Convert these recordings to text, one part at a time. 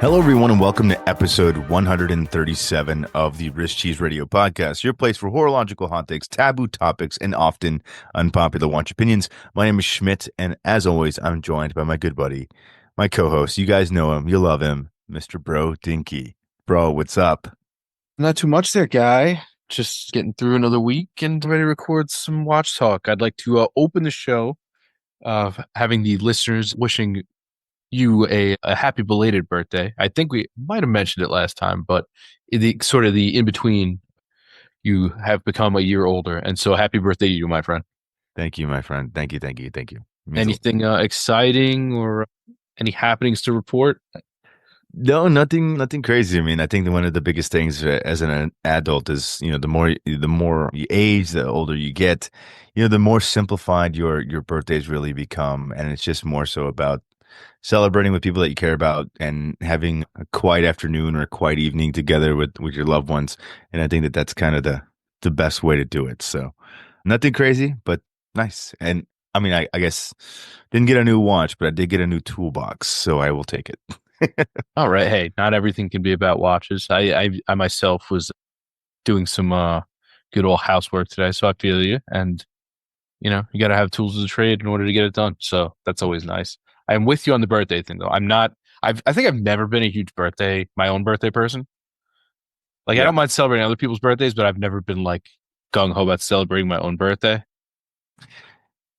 Hello, everyone, and welcome to episode 137 of the Wrist Cheese Radio Podcast, your place for horological hot takes, taboo topics, and often unpopular watch opinions. My name is Schmidt, and as always, I'm joined by my good buddy, my co-host. You guys know him, you love him, Mr. Bro Dinky. Bro, what's up? Not too much there, guy. Just getting through another week and ready to record some watch talk. I'd like to open the show of having the listeners wishing you a happy belated birthday. I think we might have mentioned it last time, but the in between, you have become a year older, and so happy birthday to you, my friend. Thank you, my friend. Thank you, thank you, thank you. It means a lot. Anything exciting or any happenings to report? No, nothing crazy. I mean, I think that one of the biggest things as an adult is, the more you age, the older you get, the more simplified your birthdays really become, and it's just more so about celebrating with people that you care about and having a quiet afternoon or a quiet evening together with your loved ones. And I think that that's kind of the best way to do it. So nothing crazy, but nice. And I mean, I guess didn't get a new watch, but I did get a new toolbox, so I will take it. All right. Hey, not everything can be about watches. I myself was doing some good old housework today, so I feel you. And you got to have tools of the trade in order to get it done. So that's always nice. I'm with you on the birthday thing, though. I'm not. I think I've never been a huge my own birthday person. Like I Yeah. don't mind celebrating other people's birthdays, but I've never been like gung ho about celebrating my own birthday.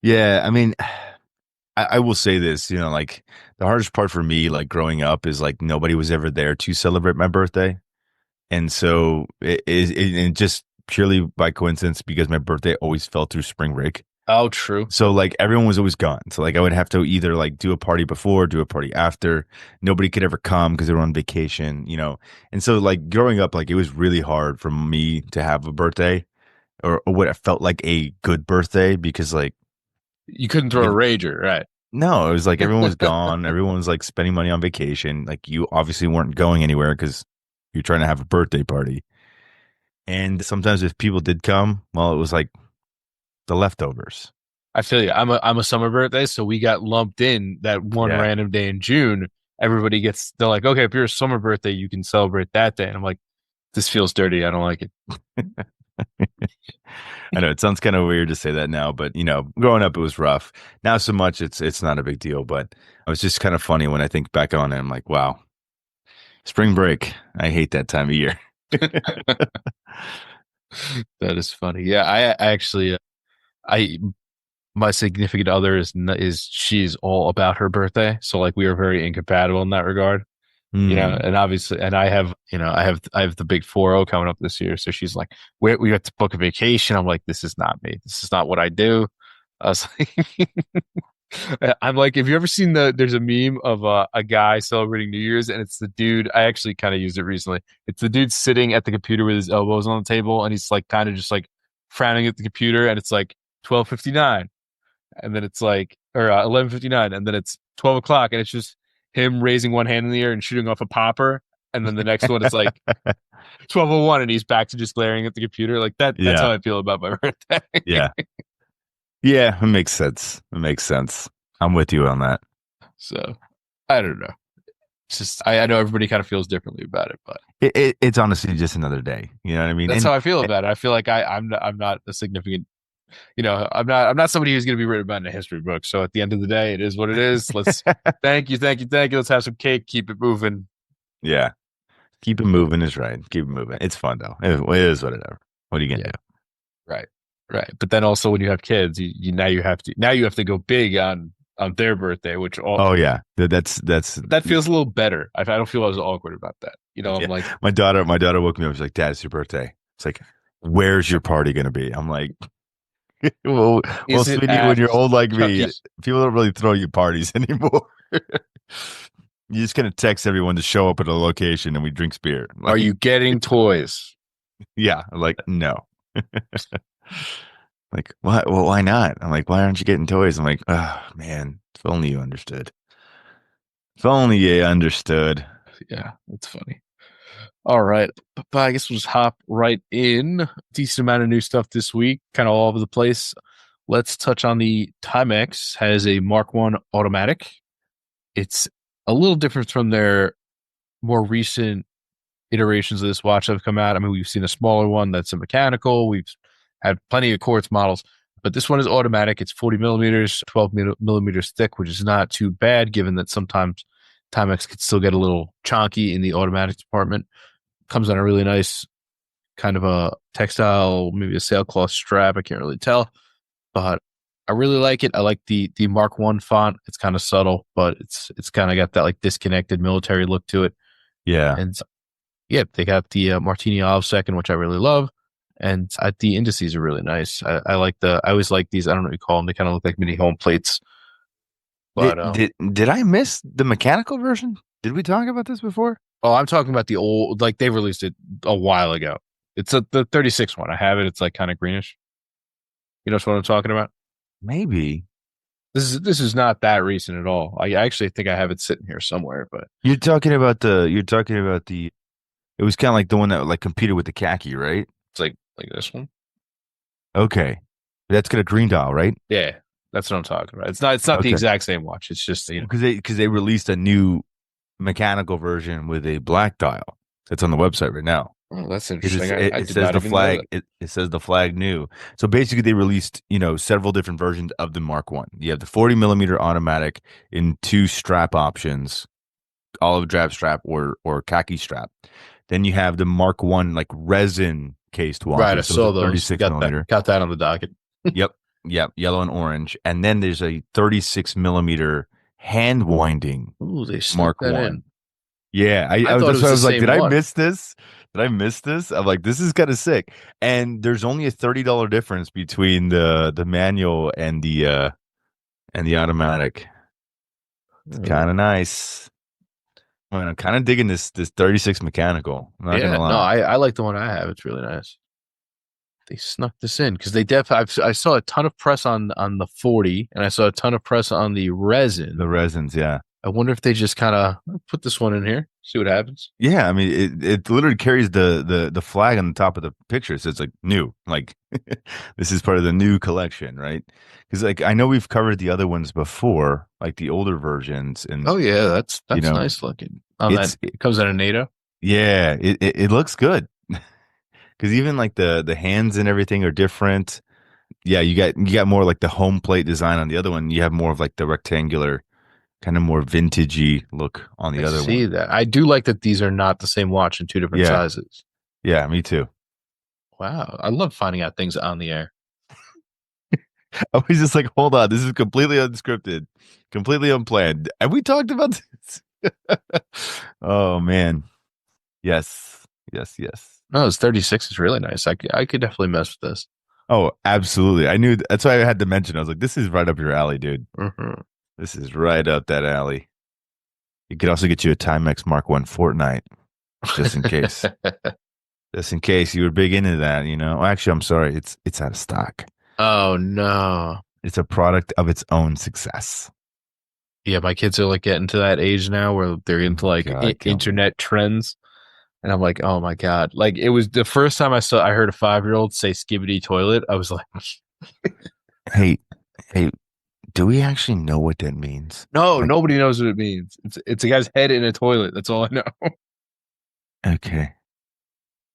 Yeah. I mean, I will say this, like the hardest part for me, like growing up, is like nobody was ever there to celebrate my birthday. And so and just purely by coincidence, because my birthday always fell through spring break. Oh, true. So like everyone was always gone. So like I would have to either like do a party before, do a party after. Nobody could ever come because they were on vacation. And so like growing up, like it was really hard for me to have a birthday or what I felt like a good birthday because like You couldn't throw a rager, right? no, it was like everyone was gone. Everyone was like spending money on vacation. Like you obviously weren't going anywhere because you're trying to have a birthday party. And sometimes if people did come, well, it was like the leftovers. I feel you. I'm a summer birthday, so we got lumped in that one Yeah. random day in June. They're like, okay, if you're a summer birthday, you can celebrate that day. And I'm like, this feels dirty. I don't like it. I know it sounds kind of weird to say that now, but growing up it was rough. Now so much it's not a big deal, but it was just kind of funny when I think back on it. I'm like, wow, spring break. I hate that time of year. That is funny. Yeah, I actually, I my significant other is she's all about her birthday, so like we are very incompatible in that regard. Hmm. And obviously, and I have the big 4-0 coming up this year, so she's like, we have to book a vacation. I'm like, this is not me. This is not what I do. I was like, I'm like, have you ever seen there's a meme of a guy celebrating New Year's, and it's the dude. I actually kind of used it recently. It's the dude sitting at the computer with his elbows on the table, and he's like kind of just like frowning at the computer, and it's like 12:59, and then it's like, or 11:59, and then it's 12 o'clock, and it's just him raising one hand in the air and shooting off a popper, and then the next one is like 12:01, and he's back to just glaring at the computer. Like that. That's Yeah. how I feel about my birthday. Yeah. Yeah, it makes sense. It makes sense. I'm with you on that. So I don't know. It's just I know everybody kind of feels differently about it, but It's honestly just another day. You know what I mean? that's And how I feel about it. I feel like I'm not a significant, I'm not somebody who's going to be written about in a history book. So at the end of the day, it is what it is. Let's thank you, thank you, thank you. Let's have some cake, keep it moving. yeah, keep it moving is right. Keep it moving. It's fun though. It is whatever. What are you gonna Yeah, do? right, right. But then also when you have kids, you now you have to go big on their birthday, which all Oh yeah, that's that feels a little better. I don't feel as awkward about that. yeah. I'm like, My daughter woke me up. She's like, "Dad, it's your birthday." It's like, "Where's your party gonna be?" I'm like, well, is it sweetie, when at you're old like me, Chucky's? people don't really throw you parties anymore. You're just gonna text everyone to show up at a location and we drink beer. Are Like, you getting toys? yeah, like no. Like, why? Well, why not? I'm like, why aren't you getting toys? I'm like, oh man, if only you understood. If only you understood. Yeah, that's funny. All right. But I guess we'll just hop right in. Decent amount of new stuff this week, kind of all over the place. Let's touch on the Timex has a Mark 1 automatic. It's a little different from their more recent iterations of this watch have come out. I mean, we've seen a smaller one that's a mechanical. We've had plenty of quartz models, but this one is automatic. It's 40 millimeters, 12 millimeters thick, which is not too bad given that sometimes Timex could still get a little chonky in the automatic department. Comes on a really nice kind of a textile, maybe a sailcloth strap. I can't really tell, but I really like it. I like the Mark One font. It's kind of subtle, but it's kind of got that like disconnected military look to it. Yeah. And yeah, they got the Martini Olive second, which I really love, and the indices are really nice. I like the. I always like these. I don't know what you call them. They kind of look like mini home plates. Did But did I miss the mechanical version? Did we talk about this before? oh, I'm talking about the old. Like they released it a while ago. It's the 36 one. I have it. It's like kind of greenish. You know what I'm talking about? Maybe. This is not that recent at all. I actually think I have it sitting here somewhere, but You're talking about the it was kind of like the one that like competed with the khaki, right? it's like this one. Okay. That's got a green dial, right? Yeah, that's what I'm talking about. It's not the Okay. exact same watch. It's just Because they released a new mechanical version with a black dial. It's on the website right now. oh, that's It interesting. is I, it, I it did says not the even know flag that. it says the flag new. So basically they released, several different versions of the Mark One. You have the 40 millimeter automatic in two strap options, olive drab strap or khaki strap. Then you have the Mark One like resin cased Right, I watches. Those are saw those. 36 Got that millimeter. got that on the docket. Yep. Yep. Yellow and orange. And then there's a 36 millimeter hand winding Ooh, they snuck Mark that One. in. Yeah. I thought it That's why was I the was like, did same I one. miss this? Did I miss this? I'm like, this is kind of sick. And there's only a $30 difference between the manual and the automatic. It's Uh, kind of nice. I mean, I'm kind of digging this 36 mechanical. I'm not yeah, gonna no, lie. I like the one I have. It's really nice. They snuck this in because I saw a ton of press on the 40 and I saw a ton of press on the The resin. resins, yeah. I wonder if they just kind of put this one in here, see what happens. Yeah, I mean it literally carries the flag on the top of the picture. So it's like new. Like this is part of the new collection, right? Because like I know we've covered the other ones before, like the older versions, and Oh yeah, that's you that's know, nice looking. On that, it's it comes out of NATO. yeah, it looks good. Because even like the hands and everything are different. Yeah, you got more like the home plate design on the other one. You have more of like the rectangular, kind of more vintagey look on I the other see one. that. I do like that these are not the same watch in two different Yeah, sizes. yeah, me too. Wow, I love finding out things on the air. I was just like, hold on, this is completely unscripted, completely unplanned. Have we talked about this? Oh man. Yes. Yes, yes. No, it's 36 is really nice. I could definitely mess with this. Oh, absolutely. I knew that's why I had to mention. I was like, this is right up your alley, dude. Mhm. This is right up that alley. You could also get you a Timex Mark One Fortnite, just in case. Just in case you were big into that, Well, actually, I'm sorry. It's out of stock. Oh no. It's a product of its own success. Yeah, my kids are like getting to that age now where they're Oh into my like God, kill me. internet trends. And I'm like, oh my God. Like it was the first time I heard a 5-year-old say skibbity toilet. I was like, Hey, hey, do we actually know what that means? no, Like, nobody knows what it means. It's a guy's head in a toilet. That's all I know. okay.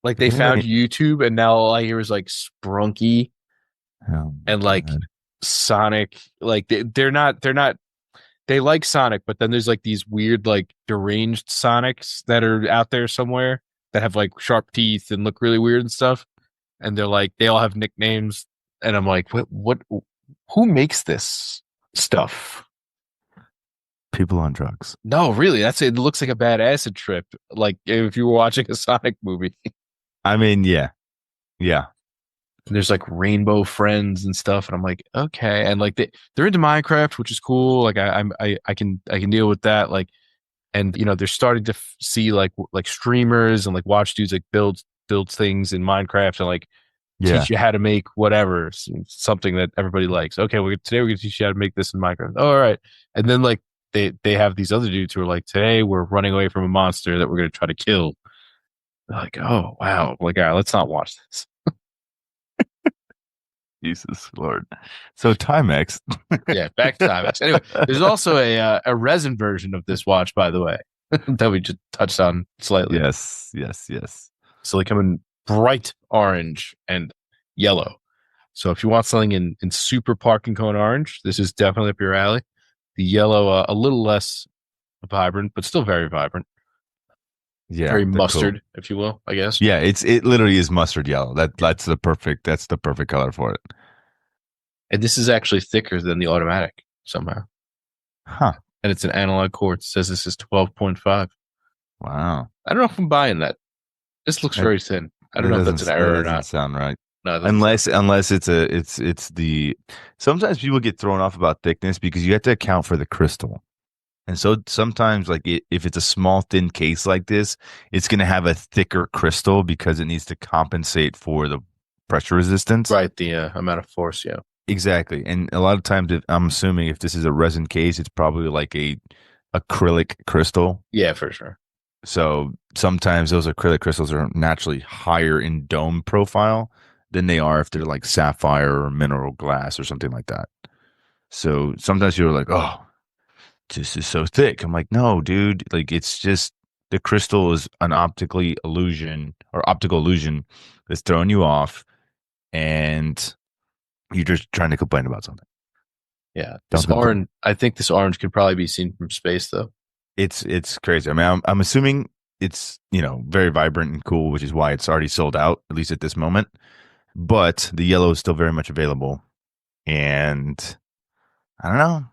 Like they found Really? YouTube and now all I hear is like Sprunky Oh my and like God. Sonic. Like they're not they like Sonic, but then there's like these weird like deranged Sonics that are out there somewhere that have like sharp teeth and look really weird and stuff. And they're like they all have nicknames. And I'm like, what who makes this stuff? People on drugs. No, really, that's it. It looks like a bad acid trip. Like if you were watching a Sonic movie. I mean, yeah. Yeah. And there's like rainbow friends and stuff, and I'm like, okay, and like they're into Minecraft, which is cool. Like I can deal with that. Like, and they're starting to see like streamers and like watch dudes like build things in Minecraft and like Yeah. teach you how to make whatever something that everybody likes. Okay, today we're gonna teach you how to make this in Minecraft. Oh, all right, and then like they have these other dudes who are like, today we're running away from a monster that we're gonna try to kill. They're like, oh wow, like all right, let's not watch this. Jesus Lord. So Timex. Yeah, back to Timex. Anyway, there's also a resin version of this watch, by the way. that we just touched on slightly. Yes, yes, yes. So they come in bright orange and yellow. So if you want something in super parking cone orange, this is definitely up your alley. The yellow, a little less vibrant, but still very vibrant, Yeah, very they're cool. mustard, if you will, I guess. Yeah, it literally is mustard yellow. That's the perfect color for it. And this is actually thicker than the automatic somehow. Huh. And it's an analog cord. It says this is 12.5. Wow. I don't know if I'm buying that. This looks That very thin. I don't know if that's an that error or doesn't not. sound right. No, it doesn't sound. Unless it's the sometimes people get thrown off about thickness because you have to account for the crystal. And so sometimes if it's a small thin case like this, it's going to have a thicker crystal because it needs to compensate for the pressure resistance. Right, the amount of force, yeah. Exactly. And a lot of times I'm assuming if this is a resin case, it's probably like a acrylic crystal. Yeah, for sure. So sometimes those acrylic crystals are naturally higher in dome profile than they are if they're like sapphire or mineral glass or something like that. So sometimes you're like, oh, this is so thick. I'm like, no, dude. Like it's just the crystal is an optical illusion that's throwing you off, and you're just trying to complain about something. Yeah. Don't This complain. orange, I think this orange could probably be seen from space, though. It's crazy. I mean, I'm assuming it's very vibrant and cool, which is why it's already sold out at least at this moment. But the yellow is still very much available, and I don't know.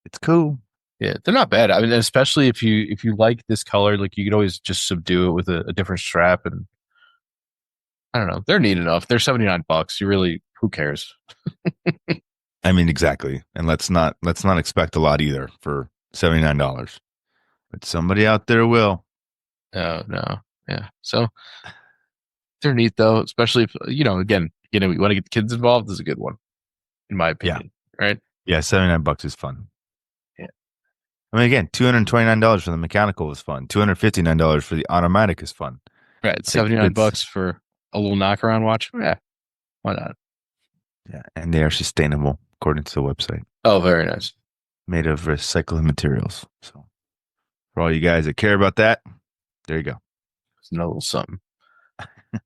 It's cool. Yeah, they're not bad. I mean, especially if you like this color, like you could always just subdue it with a different strap, and I don't know, they're neat enough. They're $79. You really, who cares? I mean, exactly. And let's not expect a lot either for $79. But somebody out there will. No, no, yeah. So they're neat though, especially if again, you want to get the kids involved. This is a good one, in my Yeah. opinion. Right? Yeah, $79 is fun. Yeah. I mean, again, $229 for the mechanical is fun. $259 for the automatic is fun. Right. Like 79 it's bucks for a little knockaround watch. Yeah, why not? yeah, and they are sustainable according to the website, Oh, very nice. made of recycled materials. So for all you guys that care about that, there you go. It's a little something.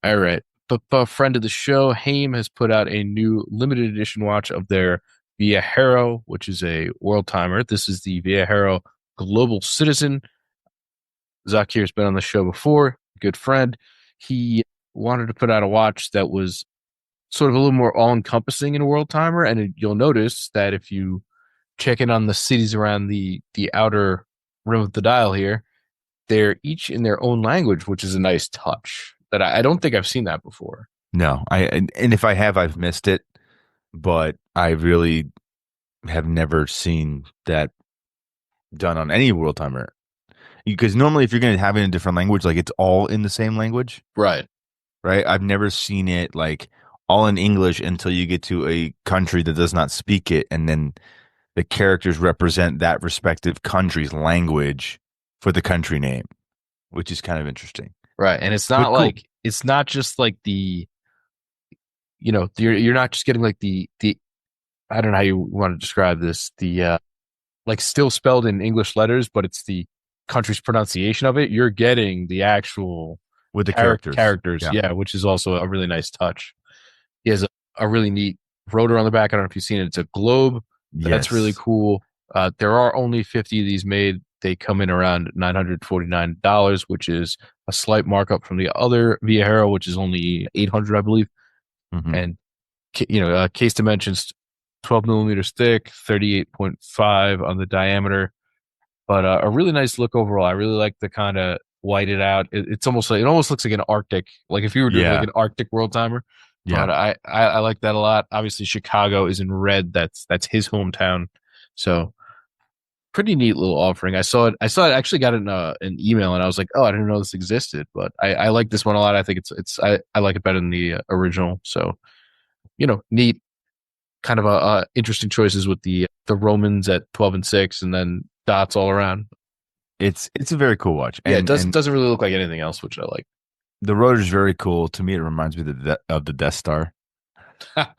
All right. But a friend of the show, Haim, has put out a new limited edition watch of their Viajero, which is a world timer. This is the Viajero Global Citizen. Zakir has been on the show before, good friend. He wanted to put out a watch that was sort of a little more all encompassing in a world timer. And you'll notice that if you check in on the cities around the outer rim of the dial here, they're each in their own language, which is a nice touch that I don't think I've seen that before. No, and if I have, I've missed it, but I really have never seen that done on any world timer. Because normally, if you're going to have it in a different language, like it's all in the same language, Right. right? I've never seen it like all in English until you get to a country that does not speak it, and then the characters represent that respective country's language for the country name, which is kind of interesting. Right. And it's But not cool. like it's not just like you're not just getting like the I don't know how you want to describe this, the like still spelled in English letters, but it's the country's pronunciation of it. You're getting the actual With the characters. characters, Yeah. yeah, which is also a really nice touch. He has a really neat rotor on the back. I don't know if you've seen it. It's a globe. That's really Yes. cool. There are only 50 of these made. They come in around $949, which is a slight markup from the other Viajero, which is only 800, I believe. Hmm. And case dimensions 12 millimeters thick, 38.5 on the diameter, but a really nice look overall. I really like the kind of whited out. It's almost like it almost looks like an Arctic, like if you were doing like Yeah. an Arctic world timer. Yeah. But I like that a lot. Obviously, Chicago is in red. That's his hometown. So pretty neat little offering. I saw it. Actually got it in an email, and I was like, oh, I didn't know this existed. But I like this one a lot. I think I like it better than the original. So neat kind of interesting choices with the Romans at 12 and 6, and then dots all around. It's a very cool watch, Yeah, it and doesn't really look like anything else, which I like. the rotor is very cool. To me, it reminds me of the Death Star.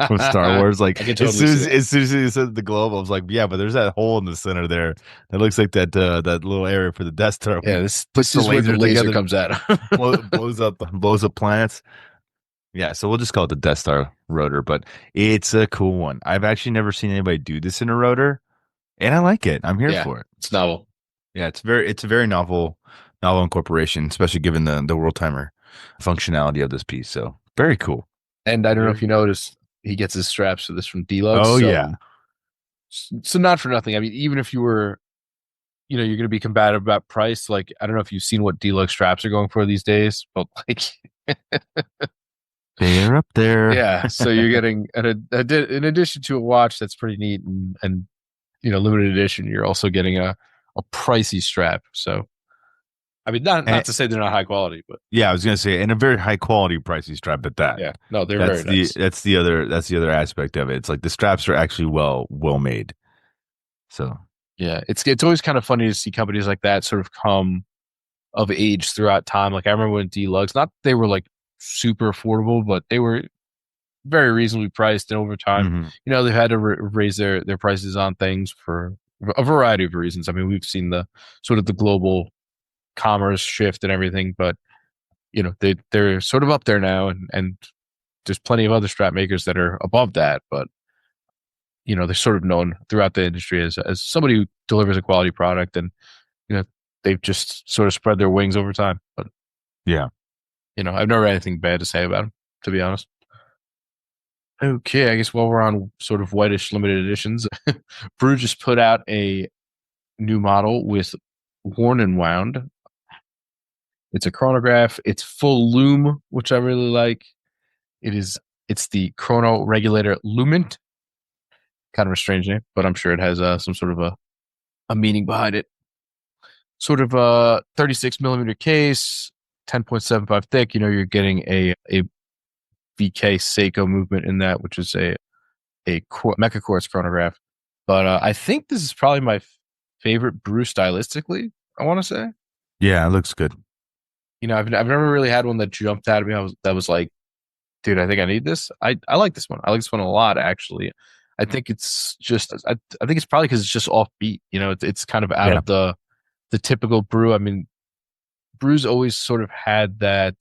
from Star Wars. Like I can totally see that. as soon as he said the globe, I was like, yeah, but there's that hole in the center there. That looks like that little area for the Death Star when Yeah, he puts this the is where the laser laser together, comes out. blows up planets. Yeah, so we'll just call it the Death Star rotor, but it's a cool one. I've actually never seen anybody do this in a rotor, and I like it. I'm here Yeah, for it. it's novel. Yeah, it's a very novel incorporation, especially given the world timer functionality of this piece. So very cool. And I don't know if Very you cool. noticed, he gets his straps for this from Deluxe. Oh yeah. So not for nothing. I mean, even if you were, you're going to be combative about price. Like, I don't know if you've seen what Deluxe straps are going for these days, but like, They're up there. yeah. So you're getting in addition to a watch that's pretty neat and limited edition, you're also getting a pricey strap. So I mean, not And, to say they're not high quality, but yeah, I was gonna say, and a very high quality pricey strap at that. yeah, no, they're very nice. That's the other aspect of it. It's like the straps are actually well made. So Yeah, it's always kind of funny to see companies like that sort of come of age throughout time. Like I remember when Deluxe, not that they were like super affordable, but they were very reasonably priced. And over time, mhm. they've had to raise their prices on things for a variety of reasons. I mean, we've seen the sort of the global commerce shift and everything, but they're sort of up there now, and there's plenty of other strap makers that are above that, but they're sort of known throughout the industry as somebody who delivers a quality product, and you know they've just sort of spread their wings over time. But Yeah. I've never had anything bad to say about them, to be honest. Okay, I guess while we're on sort of whitish limited editions, Brew just put out a new model with worn and wound. It's a chronograph. It's full loom, which I really like. It's the chrono regulator Lumint. Kind of a strange name, but I'm sure it has some sort of a meaning behind it. Sort of a 36 millimeter case, 10.75 thick. You're getting a VK Seiko movement in that, which is a Mecha Quartz chronograph. But I think this is probably my favorite brew stylistically. I want to say, Yeah, it looks good. I've never really had one that jumped out at me. That was like, dude, I think I need this. I like this one. I like this one a lot, actually. I think it's just, I think it's probably because it's just offbeat. It's kind of out Yeah. of the typical brew. I mean, brews always sort of had that.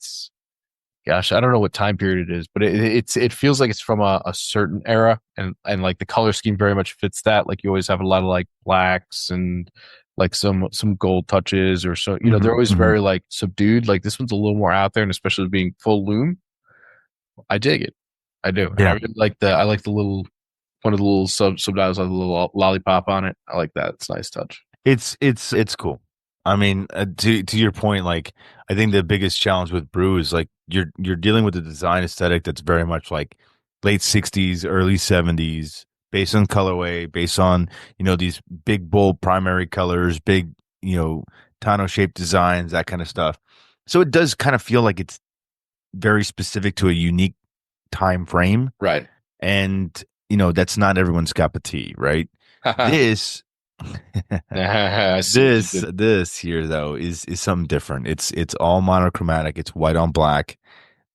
Gosh, I don't know what time period it is, but it feels like it's from a certain era, and like the color scheme very much fits that. Like you always have a lot of like blacks and like some gold touches, or so they're always Hmm. very like subdued. Like this one's a little more out there, and especially being full loom, I dig it. I do, and I Yeah. really like the little one of the little subdials with a little lollipop on it. I like that. It's a nice touch. It's cool. I mean, to your point, like I think the biggest challenge with brew is like you're dealing with a design aesthetic that's very much like late 60s, early 70s, based on colorway, based on, these big bold primary colors, big, tonneau shaped designs, that kind of stuff. So it does kind of feel like it's very specific to a unique time frame, Right. and that's not everyone's cup of tea, right? This I see what you did. this here though is something different. It's all monochromatic. It's white on black.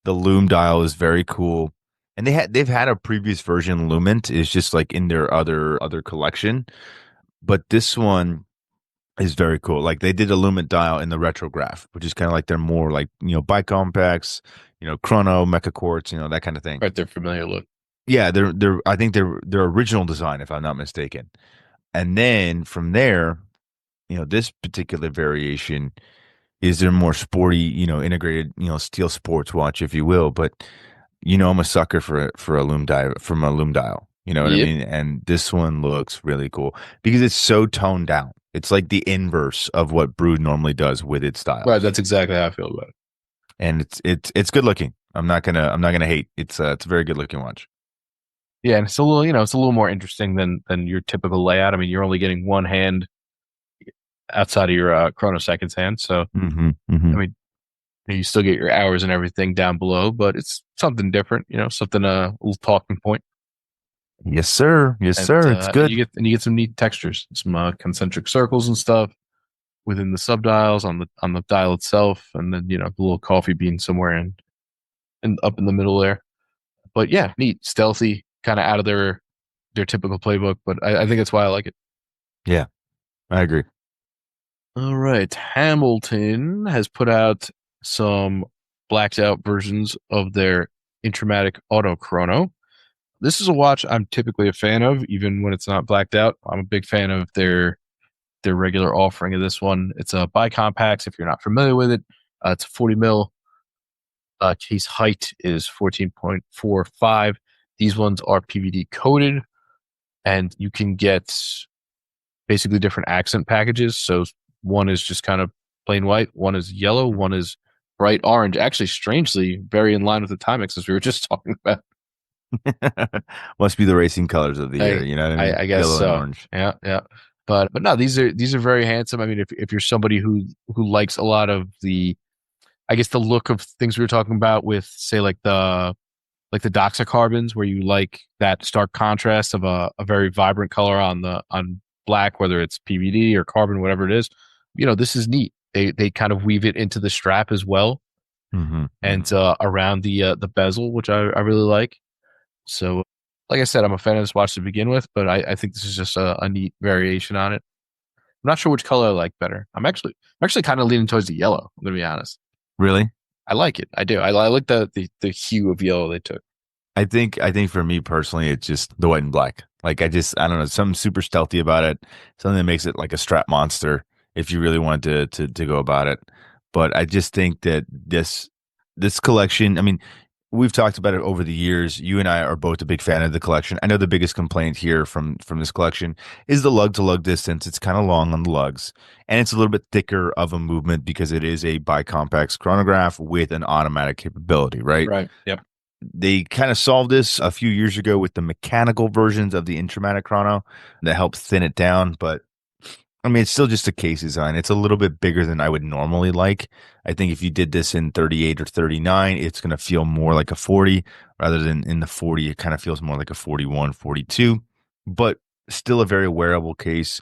The loom dial is very cool. And they've had a previous version Lumint is just like in their other collection, but this one is very cool. Like they did a Lumint dial in the retrograph, which is kind of like their more like, bicompacts, chrono, mecha quartz, that kind of thing. Right, their familiar look. Yeah, they're I think their original design, if I'm not mistaken. And then from there, this particular variation is their more sporty, integrated, steel sports watch, if you will. But I'm a sucker for a loom dial from a loom dial. You know what I Yep. mean? And this one looks really cool because it's so toned down. It's like the inverse of what Brood normally does with its Right, styles, that's exactly how I feel about it. and it's good looking. I'm not gonna hate. It's a very good looking watch. Yeah, and it's a little, it's a little more interesting than your typical layout. I mean, you're only getting one hand outside of your chronoseconds hand, so Hmm. I Hmm. mean, you still get your hours and everything down below, but it's something different, something a little talking point, Yes, sir. Yes, and sir. It's good. you get some neat textures, some concentric circles and stuff within the subdials on the dial itself, and then the little coffee bean somewhere and up in the middle there. But yeah, neat, stealthy, kind of out of their typical playbook. But I think that's why I like it. Yeah, I agree. All right, Hamilton has put out some blacked out versions of their Intramatic Auto Chrono. This is a watch I'm typically a fan of, even when it's not blacked out. I'm a big fan of their regular offering of this one. It's a bicompax. If you're not familiar with it, it's a 40 mil. Case height is 14.45. These ones are PVD coated, and you can get basically different accent packages. So one is just kind of plain white, one is yellow, one is bright orange. Actually, strangely, very in line with the Timex as we were just talking about. Must be the racing colors of the year. Hey, You know what I mean? I guess Yellow and so. orange. Yeah, yeah. But no, these are very handsome. I mean, if you're somebody who likes a lot of the, I guess the look of things we were talking about with, say, like the Doxa carbons, where you like that stark contrast of a very vibrant color on black, whether it's PVD or carbon, whatever it is. This is neat. They kind of weave it into the strap as well, Hmm. and Hmm. around the bezel, which I really like. So, like I said, I'm a fan of this watch to begin with, but I think this is just a neat variation on it. I'm not sure which color I like better. I'm actually kind of leaning towards the yellow. I'm gonna be honest. Really? I like it. I do. I like the hue of yellow they took. I think for me personally, it's just the white and black. Like I don't know, something super stealthy about it. Something that makes it like a strap monster if you really wanted to go about it. But I just think that this collection, I mean, we've talked about it over the years. You and I are both a big fan of the collection. I know the biggest complaint here from this collection is the lug to lug distance. It's kind of long on the lugs, and it's a little bit thicker of a movement because it is a bicompax chronograph with an automatic capability, right? Right. Yep. They kind of solved this a few years ago with the mechanical versions of the Intramatic Chrono that helped thin it down. But I mean, it's still just a case design. It's a little bit bigger than I would normally like. I think if you did this in 38 or 39, it's going to feel more like a 40 rather than in the 40. It kind of feels more like a 41, 42, but still a very wearable case.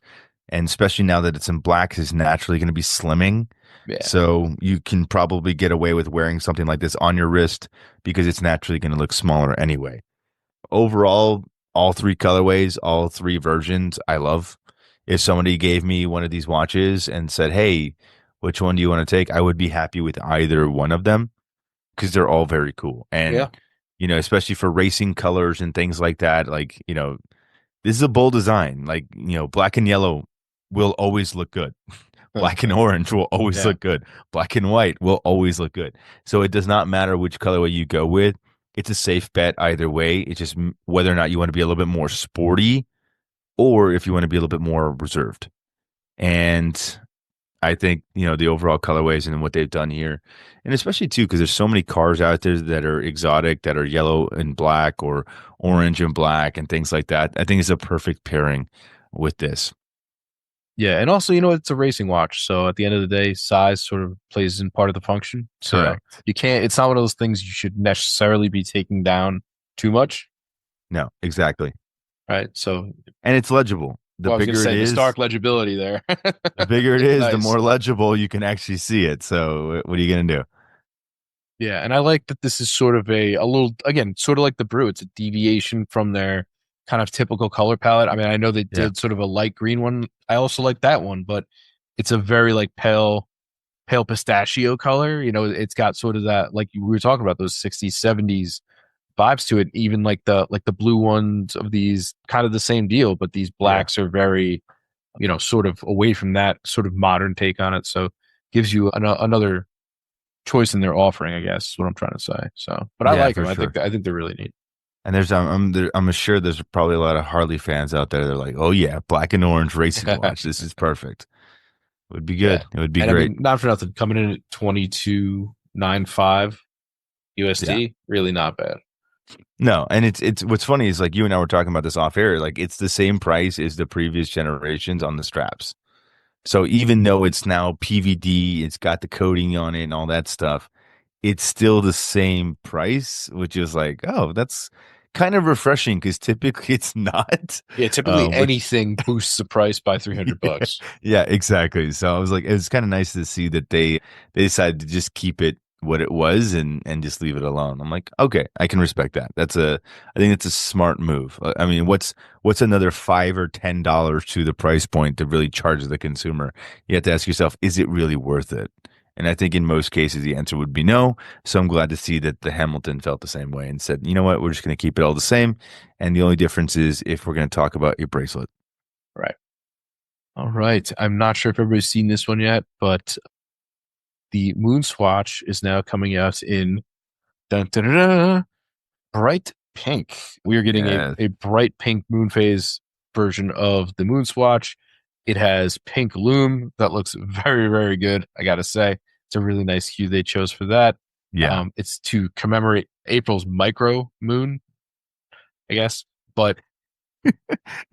And especially now that it's in black, it's naturally going to be slimming. Yeah. So you can probably get away with wearing something like this on your wrist because it's naturally going to look smaller anyway. Overall, all three colorways, all three versions, I love. If somebody gave me one of these watches and said, "Hey, which one do you want to take?" I would be happy with either one of them because they're all very cool. Yeah. And especially for racing colors and things like that, like, this is a bold design. Like, black and yellow will always look good. Black and orange will always Yeah. look good. Black and white will always look good. So it does not matter which colorway you go with. It's a safe bet either way. It's just whether or not you want to be a little bit more sporty or if you want to be a little bit more reserved. And I think, the overall colorways and what they've done here, and especially too, because there's so many cars out there that are exotic, that are yellow and black or orange and black and things like that. I think it's a perfect pairing with this. Yeah. And also, it's a racing watch. So at the end of the day, size sort of plays in part of the function. So Correct. it's not one of those things you should necessarily be taking down too much. No, exactly. Right. So, And it's legible. well, I was going to say the stark legibility there. The bigger it is, the Nice. more legible you can actually see it. So what are you going to do? Yeah. And I like that this is sort of a little, again, sort of like the brew. It's a deviation from their kind of typical color palette. I mean, I know they Yeah. did sort of a light green one. I also like that one, but it's a very like pale pistachio color. It's got sort of that, like we were talking about, those 60s, 70s vibes to it. Even like the blue ones of these, kind of the same deal, but these Yeah. blacks are very, sort of away from that sort of modern take on it. So gives you another choice in their offering, I guess, is what I'm trying to say. So, but I Yeah, like for them. sure. I think they're really neat. And I'm sure there's probably a lot of Harley fans out there that are like, oh yeah, black and orange racing watch. This is perfect. It would be Yeah. good. It would be And I great. mean, not for nothing, coming in at 22.95 Yeah. USD, really not bad. No, and it's what's funny is like you and I were talking about this off air. Like it's the same price as the previous generations on the straps. So even though it's now PVD, it's got the coating on it and all that stuff, it's still the same price, which is like, oh, that's kind of refreshing because typically it's not. Yeah, typically Which anything boosts the price by 300 bucks. yeah, exactly. So I was like, it was kind of nice to see that they decided to just keep it what it was and just leave it alone. I'm like, okay, I can respect that. I think it's a smart move. I mean, what's another $5 or $10 to the price point to really charge the consumer? You have to ask yourself, is it really worth it? And I think in most cases the answer would be no. So I'm glad to see that the Hamilton felt the same way and said, you know what, we're just going to keep it all the same. And the only difference is if we're going to talk about a bracelet. Right. All right. I'm not sure if everybody's seen this one yet, but the Moon Swatch is now coming out in dun, dun, dun, dun, bright pink. We are getting Yeah, a bright pink moon phase version of the Moon Swatch. It has pink loom that looks very, very good. I gotta say, it's a really nice hue they chose for that. yeah. It's to commemorate April's micro moon, I guess. But Is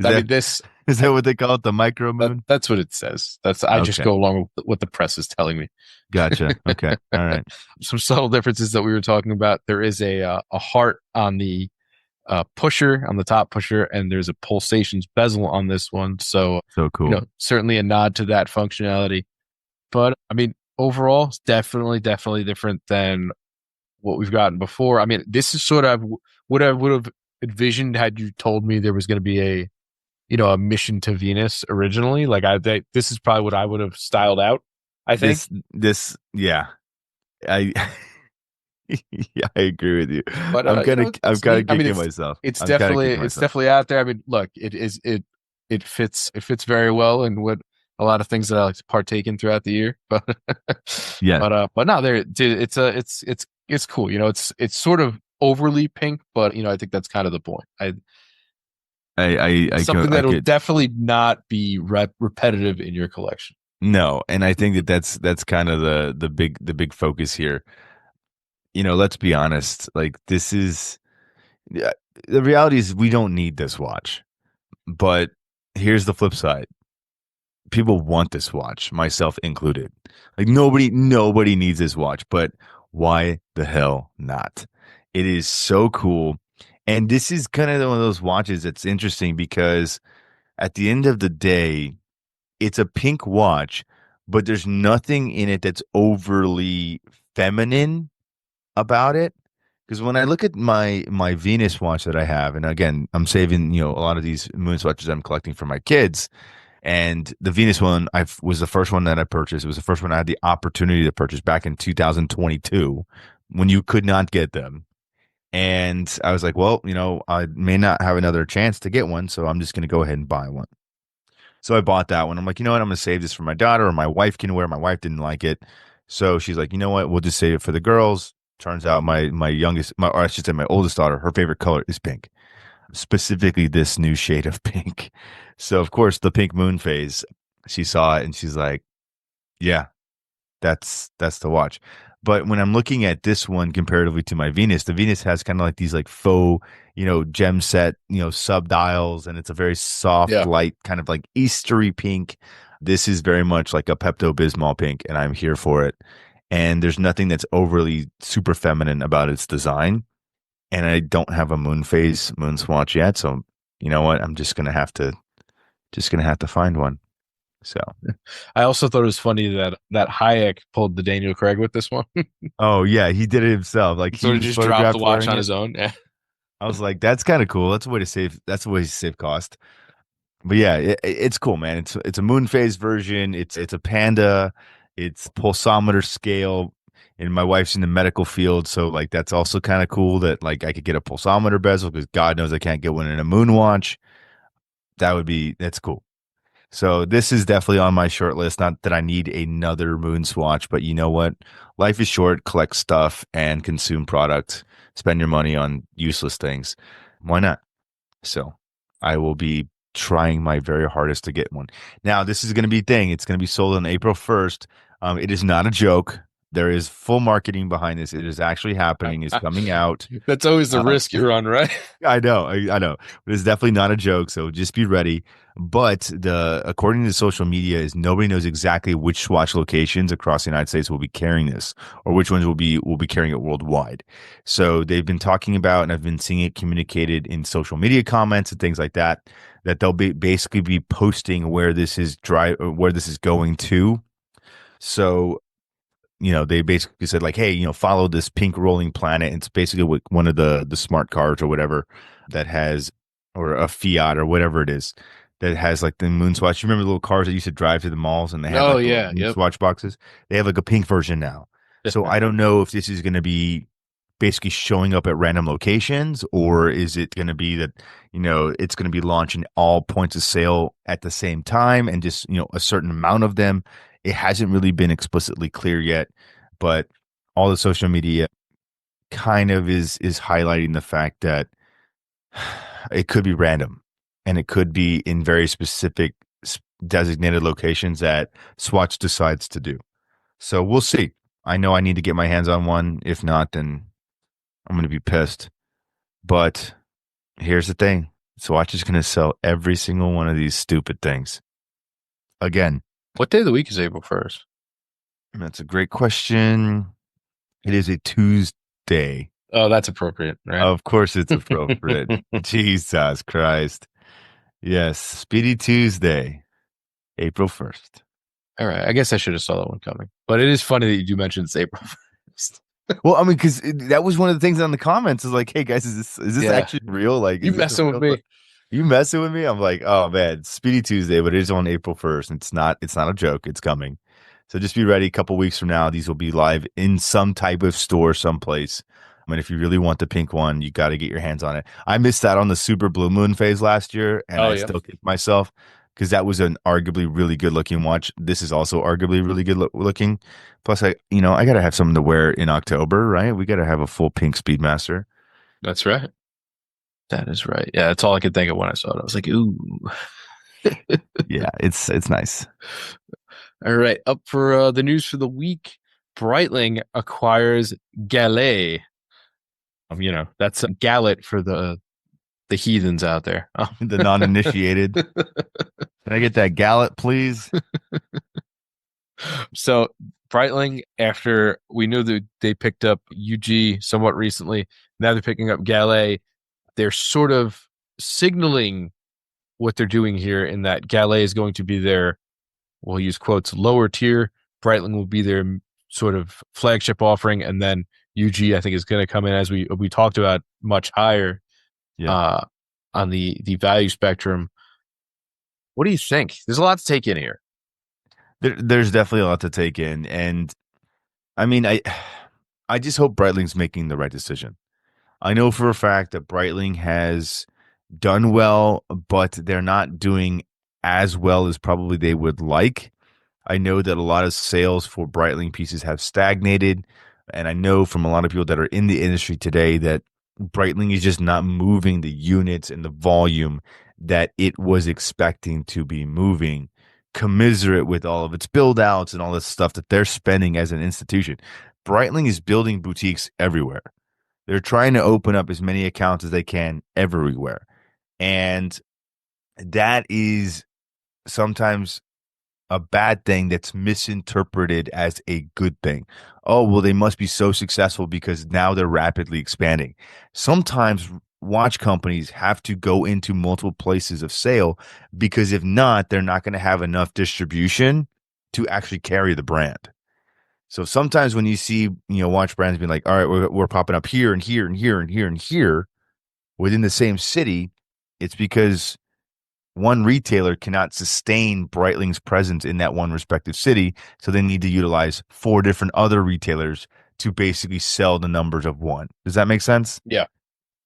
I that mean, this is I, that what they call it, the micro moon? that's what it says. That's I just Okay, go along with what the press is telling me. gotcha. Okay, all right. Some subtle differences that we were talking about. There is a heart on the pusher, on the top pusher, and there's a pulsations bezel on this one. So, So cool. certainly a nod to that functionality. But I mean, overall, it's definitely different than what we've gotten before. I mean, this is sort of what I would have envisioned had you told me there was going to be a mission to Venus originally. Like this is probably what I would have styled out, I think. This, yeah, I, yeah, I agree with you. But I'm it's kind neat. of I mean, kicking myself. it's I'm kind of definitely kicking it's myself. definitely out there. I mean, look, it fits very well in what a lot of things that I like to partake in throughout the year. But Yeah, but no, there dude, it's cool. It's sort of overly pink, but I think that's kind of the point. It's something I that'll could definitely not be repetitive in your collection. no, and I think that that's kind of the big focus here. Let's be honest. Like this is yeah, the reality is we don't need this watch, but here's the flip side. People want this watch, myself included. Like nobody needs this watch, but why the hell not? It is so cool. And this is kind of one of those watches that's interesting because at the end of the day, it's a pink watch, but there's nothing in it that's overly feminine about it. Because when I look at my Venus watch that I have, and again, I'm saving, a lot of these moon watches I'm collecting for my kids. And the Venus one, I was the first one that I purchased. It was the first one I had the opportunity to purchase back in 2022 when you could not get them. And I was like, well, I may not have another chance to get one, so I'm just going to go ahead and buy one. So I bought that one. I'm like, you know what? I'm going to save this for my daughter or my wife can wear. My wife didn't like it. So she's like, you know what? We'll just save it for the girls. Turns out my youngest, or I should say my oldest daughter, her favorite color is pink, specifically this new shade of pink. So of course the pink moon phase, she saw it and she's like, yeah, that's the watch. But when I'm looking at this one comparatively to my Venus, the Venus has kind of like these like faux, gem set, sub dials, and it's a very soft, Yeah. light, kind of like Eastery pink. This is very much like a Pepto Bismol pink, and I'm here for it. And there's nothing that's overly super feminine about its design. And I don't have a moon phase moon swatch yet, so you know what? I'm just gonna have to find one. So, I also thought it was funny that Hayek pulled the Daniel Craig with this one. oh yeah, he did it himself. Like he Sort of was just dropped the photographed watch wearing on it. his own. Yeah. I was like, that's kind of cool. That's a way to save. That's a way to save cost. But yeah, it's cool, man. It's a moon phase version. It's a panda. It's pulsometer scale. And my wife's in the medical field, so like that's also kind of cool that like I could get a pulsometer bezel because God knows I can't get one in a moon watch. That's cool. So this is definitely on my short list. Not that I need another moon swatch, but you know what? Life is short. Collect stuff and consume product. Spend your money on useless things. Why not? So I will be trying my very hardest to get one. Now, this is going to be a thing. It's going to be sold on April 1st. It is not a joke. There is full marketing behind this. It is actually happening. It's coming out. That's always the Uh, risk you run, right? I know, I know. But it's definitely not a joke, so just be ready. But according to social media, is nobody knows exactly which Swatch locations across the United States will be carrying this, or which ones will be carrying it worldwide. So they've been talking about, and I've been seeing it communicated in social media comments and things like that, that they'll basically be posting where this is going to. So they basically said like, hey, follow this pink rolling planet. It's basically one of the smart cars or whatever that has, or a Fiat or whatever it is that has like the moon swatch. You remember the little cars that used to drive to the malls and they had Oh like the little yeah, moon yep. swatch boxes? They have like a pink version now. So I don't know if this is going to be basically showing up at random locations, or is it going to be that it's going to be launching all points of sale at the same time and just a certain amount of them. It hasn't really been explicitly clear yet, but all the social media kind of is highlighting the fact that it could be random and it could be in very specific designated locations that Swatch decides to do. So we'll see. I know I need to get my hands on one. If not, then I'm going to be pissed. But here's the thing. Swatch is going to sell every single one of these stupid things. Again, What day of the week is April 1st? that's a great question. It is a Tuesday. Oh, that's appropriate, right? Of course, it's appropriate. Jesus Christ. Yes, Speedy Tuesday, April 1st. All right. I guess I should have saw that one coming. But it is funny that you do mention it's April 1st. Well, I mean, because that was one of the things on the comments is like, hey guys, is this Yeah. actually real? Like, You is this a messing with real me. You messing with me? I'm like, oh man, Speedy Tuesday, but it is on April 1st. It's not a joke. It's coming. So just be ready. A couple weeks from now, these will be live in some type of store someplace. I mean, if you really want the pink one, you got to get your hands on it. I missed out on the super blue moon phase last year, and Oh, I yeah. still kick myself because that was an arguably really good looking watch. This is also arguably really good looking. Plus, I got to have something to wear in October, right? We got to have a full pink Speedmaster. That's right. That is right. Yeah, that's all I could think of when I saw it. I was like, ooh. Yeah, it's nice. All right. Up for the news for the week. Breitling acquires Gallet. That's Gallet for the heathens out there. The non-initiated. Can I get that Gallet, please? So Breitling, after we knew that they picked up UG somewhat recently, now they're picking up Gallet. They're sort of signaling what they're doing here in that Gallet is going to be their, we'll use quotes, lower tier. Breitling will be their sort of flagship offering, and then UG I think is going to come in, as we talked about, much higher Yeah. uh, on the value spectrum. What do you think? There's a lot to take in here. There's definitely a lot to take in, and I mean, I just hope Breitling's making the right decision. I know for a fact that Breitling has done well, but they're not doing as well as probably they would like. I know that a lot of sales for Breitling pieces have stagnated, and I know from a lot of people that are in the industry today that Breitling is just not moving the units and the volume that it was expecting to be moving, commiserate with all of its build outs and all this stuff that they're spending as an institution. Breitling is building boutiques everywhere. They're trying to open up as many accounts as they can everywhere. And that is sometimes a bad thing that's misinterpreted as a good thing. Oh, well, they must be so successful because now they're rapidly expanding. Sometimes watch companies have to go into multiple places of sale because if not, they're not going to have enough distribution to actually carry the brand. So sometimes when you see, watch brands being like, all right, we're popping up here and here and here and here and here within the same city, it's because one retailer cannot sustain Breitling's presence in that one respective city. So they need to utilize four different other retailers to basically sell the numbers of one. Does that make sense? Yeah.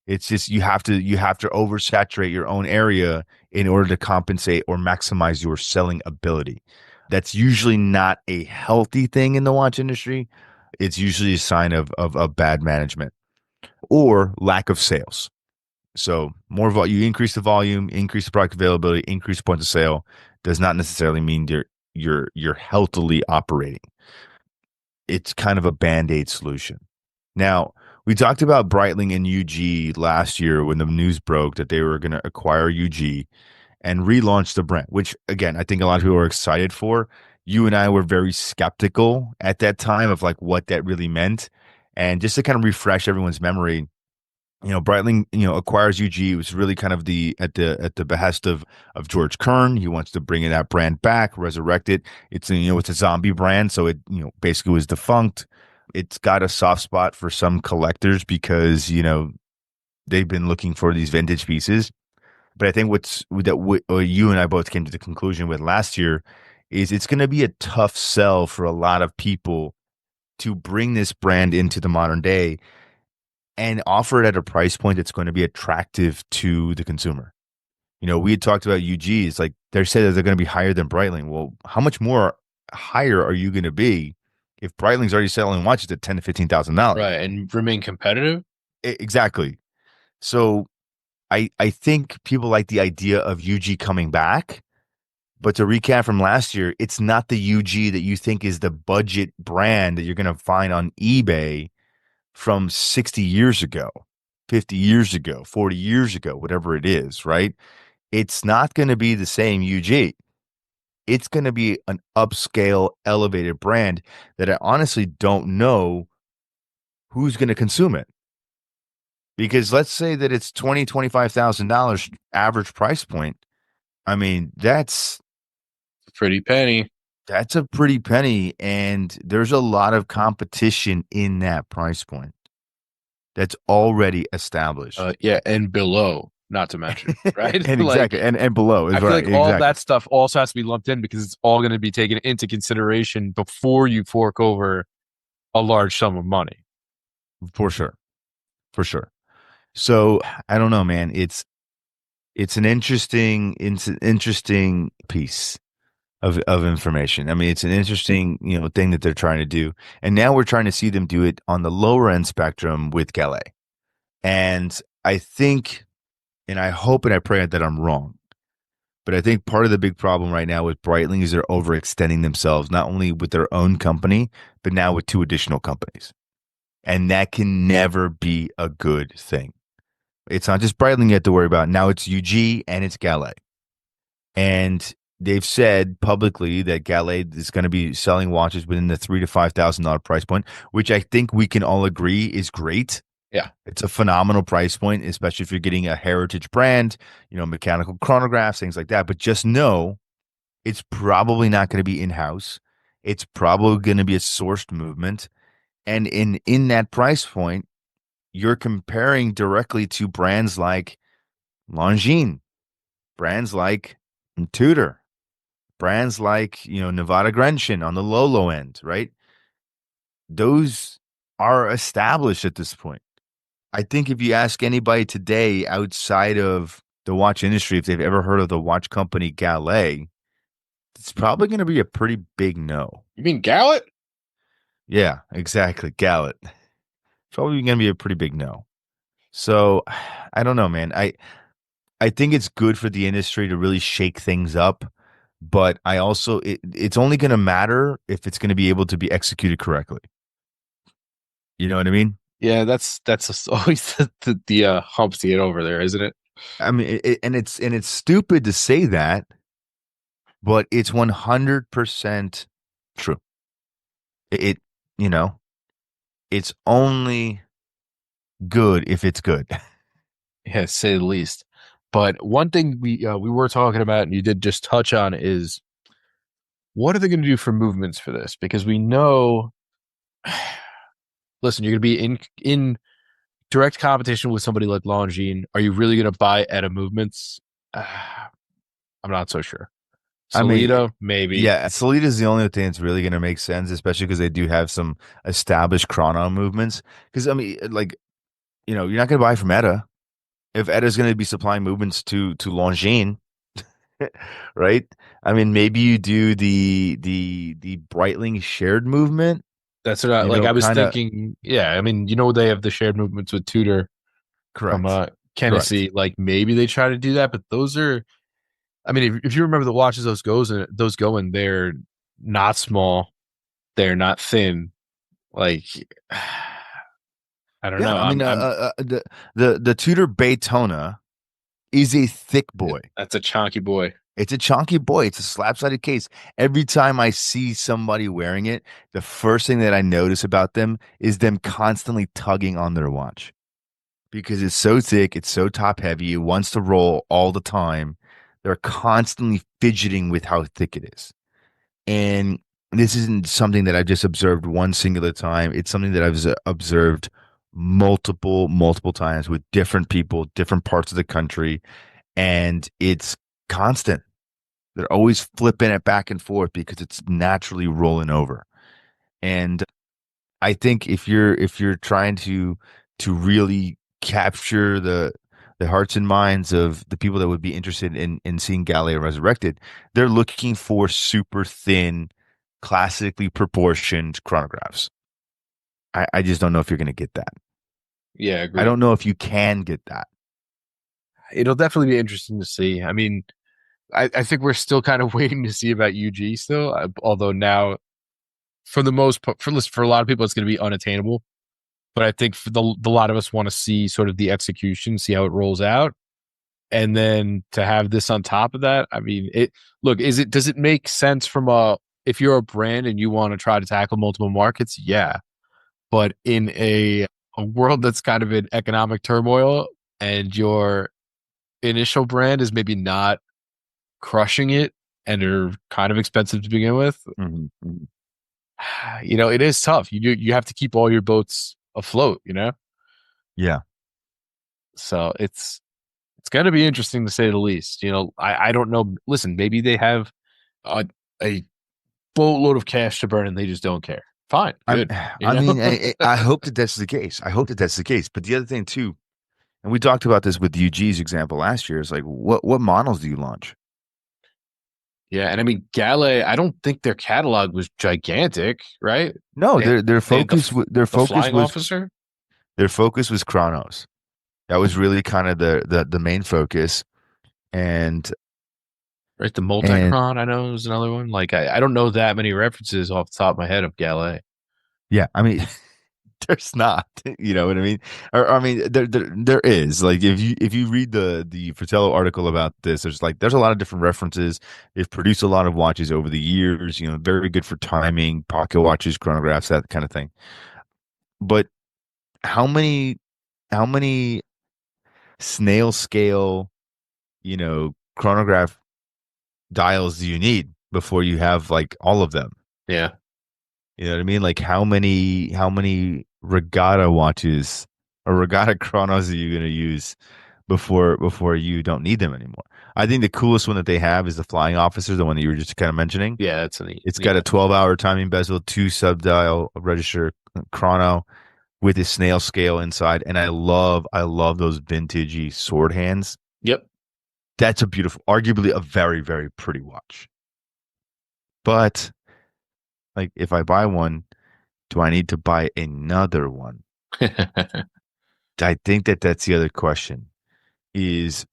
It's just you have to oversaturate your own area in order to compensate or maximize your selling ability. That's usually not a healthy thing in the watch industry. It's usually a sign of bad management or lack of sales. So you increase the volume, increase the product availability, increase the points of sale does not necessarily mean you're healthily operating. It's kind of a band-aid solution. Now, we talked about Breitling and UG last year when the news broke that they were going to acquire UG and relaunch the brand, which again, I think a lot of people were excited for. You and I were very skeptical at that time of like what that really meant. And just to kind of refresh everyone's memory, Breitling, acquires UG. It was really kind of the at the behest of George Kern. He wants to bring that brand back, resurrect it. It's a zombie brand, so it basically was defunct. It's got a soft spot for some collectors because they've been looking for these vintage pieces. But I think you and I both came to the conclusion with last year is it's going to be a tough sell for a lot of people to bring this brand into the modern day and offer it at a price point that's going to be attractive to the consumer. We had talked about UGs, like they said that they're going to be higher than Breitling. Well, how much more higher are you going to be if Breitling's already selling watches at $10,000 to $15,000? Right. And remain competitive. Exactly. So I think people like the idea of UG coming back. But to recap from last year, it's not the UG that you think is the budget brand that you're going to find on eBay from 60 years ago, 50 years ago, 40 years ago, whatever it is, right? It's not going to be the same UG. It's going to be an upscale, elevated brand that I honestly don't know who's going to consume it. Because let's say that it's $25,000 average price point. I mean, Pretty penny. that's a pretty penny, and there's a lot of competition in that price point that's already established. Yeah, and below, not to mention, right? And exactly, Like and below is I feel right, like all exactly, that stuff also has to be lumped in because it's all going to be taken into consideration before you fork over a large sum of money. for sure, for sure. So I don't know, man. It's an interesting piece of information. I mean, it's an interesting thing that they're trying to do, and now we're trying to see them do it on the lower end spectrum with Gallet. And I think, and I hope and I pray that I'm wrong, but I think part of the big problem right now with Breitling is they're overextending themselves, not only with their own company, but now with two additional companies. And that can never be a good thing. It's not just Breitling you have to worry about. Now it's UG and it's Gallet. And they've said publicly that Gallet is going to be selling watches within the $3,000 to $5,000 price point, which I think we can all agree is great. Yeah. It's a phenomenal price point, especially if you're getting a heritage brand, mechanical chronographs, things like that. But just know it's probably not going to be in-house. It's probably going to be a sourced movement. And in that price point, you're comparing directly to brands like Longines, brands like Tudor, brands like, Nevada Grenchen on the low end, right? Those are established at this point. I think if you ask anybody today outside of the watch industry if they've ever heard of the watch company Gallet, it's probably going to be a pretty big no. You mean Gallet? Yeah, exactly. Gallet. Probably going to be a pretty big no. So I don't know, man. I think it's good for the industry to really shake things up, but I also it's only going to matter if it's going to be able to be executed correctly. You know what I mean? Yeah, that's just always the hump to get over there, isn't it? I mean, and it's stupid to say that, but it's 100% true. It, you know, it's only good if it's good. Yeah, to say the least. But one thing we were talking about, and you did just touch on, is what are they going to do for movements for this? Because we know, listen, you're going to be in direct competition with somebody like Longines. Are you really going to buy at a movements? I'm not so sure. I mean, Solito, maybe. yeah, Solita is the only thing that's really going to make sense, especially because they do have some established chrono movements. Because I mean, like, you're not going to buy from Etta if Etta's going to be supplying movements to Longines, right? I mean, maybe you do the Breitling shared movement, That's what like I was kind of thinking. Yeah, I mean, they have the shared movements with Tudor from correct, correct. Tennessee. Like maybe they try to do that, but those are. I mean, if you remember the watches those going, they're not small, they're not thin. Like I don't Yeah, know. I mean, I'm the Tudor Daytona is a thick boy. That's a chonky boy. It's a chunky boy. It's a slab-sided case. Every time I see somebody wearing it, the first thing that I notice about them is them constantly tugging on their watch because it's so thick, it's so top heavy, it wants to roll all the time. They're constantly fidgeting with how thick it is. And this isn't something that I've just observed one singular time. It's something that I've observed multiple times with different people, different parts of the country, and it's constant. They're always flipping it back and forth because it's naturally rolling over. And I think if you're trying to really capture the hearts and minds of the people that would be interested in seeing Gallet resurrected, they're looking for super thin, classically proportioned chronographs. I just don't know if you're going to get that. Yeah, I agreed. don't know if you can get that. It'll definitely be interesting to see. I mean, I think we're still kind of waiting to see about UG still, although now, for the most part, for a lot of people, it's going to be unattainable. But I think for the lot of us want to see sort of the execution, see how it rolls out, and then to have this on top of that. I mean, it look is it does it make sense from a if you're a brand and you want to try to tackle multiple markets? Yeah, but in a world that's kind of in economic turmoil and your initial brand is maybe not crushing it and are kind of expensive to begin with, Mhm, mhm. it is tough. You have to keep all your boats afloat. Yeah. So it's going to be interesting to say the least. I don't know. Listen, maybe they have a boatload of cash to burn and they just don't care. Fine, I'm, good. You I know, mean, I hope that that's the case. I hope that that's the case. But the other thing too, and we talked about this with UG's example last year, is like, what models do you launch? yeah. And I mean, Gallet, I don't think their catalog was gigantic, right? No, They their they had focus their the focus flying was officer, Chronos. That was really kind of the main focus. And right? The and Multicron, I know is another one. Like I don't know that many references off the top of my head of Gallet. yeah, I mean, there's not, you know what I mean? Or I mean, there is. Like if you read the Fratello article about this, there's a lot of different references. They've produced a lot of watches over the years. Very good for timing, pocket watches, chronographs, that kind of thing. But how many how many snail scale, chronograph dials do you need before you have like all of them? Yeah. You know what I mean? Like how many regatta watches or regatta chronos are you going to use before you don't need them anymore? I think the coolest one that they have is the flying officer, the one that you were just kind of mentioning. Yeah, that's a neat, It's neat got a touch. 12-hour timing bezel, two sub-dial register chrono with a snail scale inside, and I love those vintagey sword hands. Yep. That's a beautiful, arguably a very, very pretty watch. But like if I buy one, do I need to buy another one? I think that that's the other question is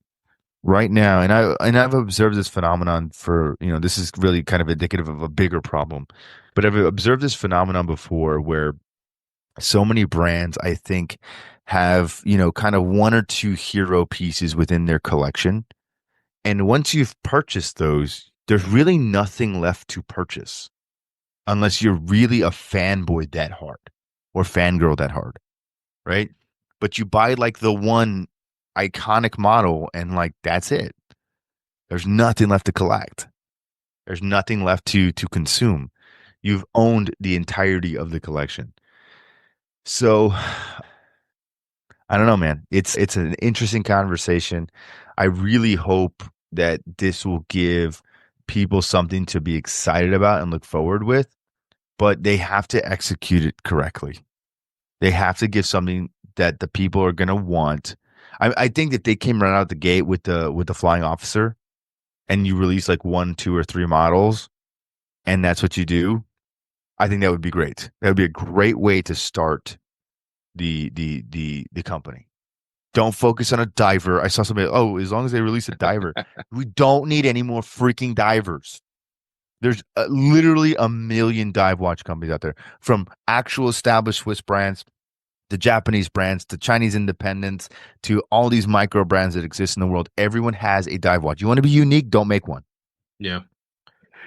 right now, and I've observed this phenomenon for, this is really kind of indicative of a bigger problem, but I've observed this phenomenon before where so many brands, I think, have, kind of one or two hero pieces within their collection. And once you've purchased those, there's really nothing left to purchase unless you're really a fanboy that hard or fangirl that hard, right? But you buy like the one iconic model and like that's it. There's nothing left to collect. There's nothing left to consume. You've owned the entirety of the collection. So I don't know, man. It's an interesting conversation. I really hope that this will give people something to be excited about and look forward with, but they have to execute it correctly. They have to give something that the people are gonna want. I think that they came right out the gate with the flying officer, and you release like one, two, or three models, and that's what you do. I think that would be great. That would be a great way to start the company. Don't focus on a diver. I saw somebody, oh, as long as they release a diver, we don't need any more freaking divers. There's literally a million dive watch companies out there, from actual established Swiss brands, the Japanese brands, to Chinese independents, to all these micro brands that exist in the world. Everyone has a dive watch. You want to be unique? Don't make one. Yeah.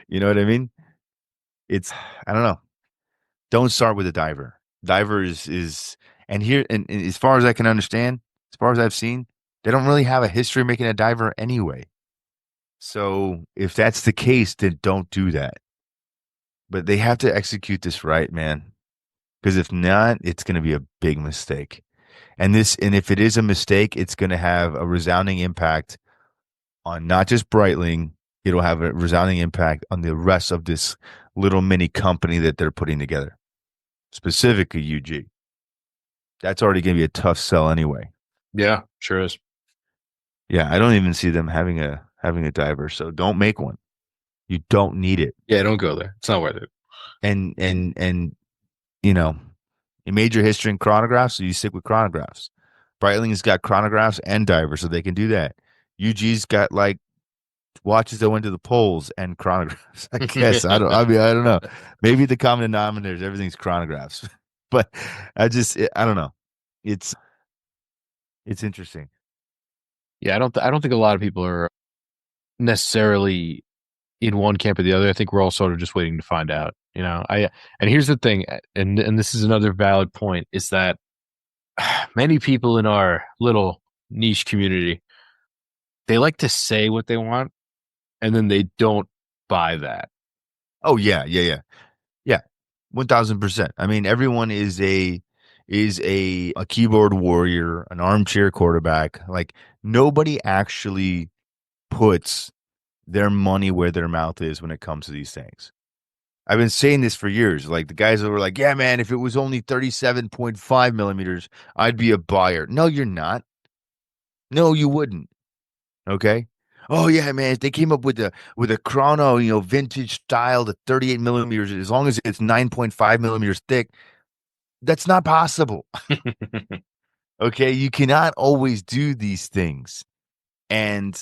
You know what I mean? It's, I don't know. Don't start with a diver. Diver is, and here, and as far as I can understand, as far as I've seen, they don't really have a history of making a diver anyway. So if that's the case, then don't do that. But they have to execute this right, man. Because if not, it's going to be a big mistake. And if it is a mistake, it's going to have a resounding impact on not just Breitling, it'll have a resounding impact on the rest of this little mini company that they're putting together, specifically UG. That's already going to be a tough sell anyway. Yeah, sure is. Yeah, I don't even see them having a diver, so don't make one. You don't need it. Yeah, don't go there. It's not worth it. And you know, you made your history in chronographs, so you stick with chronographs. Breitling's got chronographs and divers, so they can do that. UG's got like watches that went to the polls and chronographs. I guess I don't know. Maybe the common denominator is everything's chronographs, but I don't know. It's it's interesting. Yeah, I don't think a lot of people are necessarily in one camp or the other. I think we're all sort of just waiting to find out. And here's the thing, and this is another valid point, is that many people in our little niche community, they like to say what they want and then they don't buy that. Oh yeah, 1,000%. I mean, everyone is a keyboard warrior, an armchair quarterback. Like nobody actually puts their money where their mouth is when it comes to these things. I've been saying this for years. Like the guys that were like, yeah, man, if it was only 37.5 millimeters, I'd be a buyer. No, you're not. No, you wouldn't. Okay. Oh yeah, man. If they came up with a chrono, vintage style to 38 millimeters, as long as it's 9.5 millimeters thick, that's not possible. Okay. You cannot always do these things. And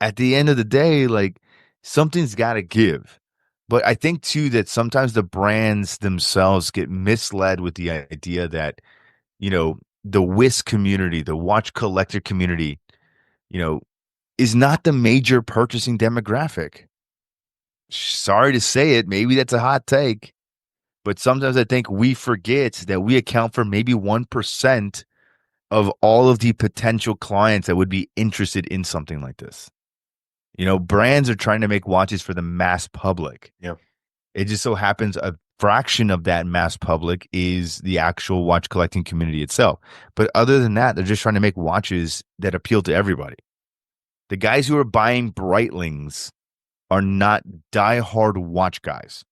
at the end of the day, like something's got to give. But I think too that sometimes the brands themselves get misled with the idea that, the whisk community, the watch collector community, you know, is not the major purchasing demographic. Sorry to say it, maybe that's a hot take, but sometimes I think we forget that we account for maybe 1% of all of the potential clients that would be interested in something like this. Brands are trying to make watches for the mass public. Yep. It just so happens a fraction of that mass public is the actual watch collecting community itself. But other than that, they're just trying to make watches that appeal to everybody. The guys who are buying Breitlings are not diehard watch guys.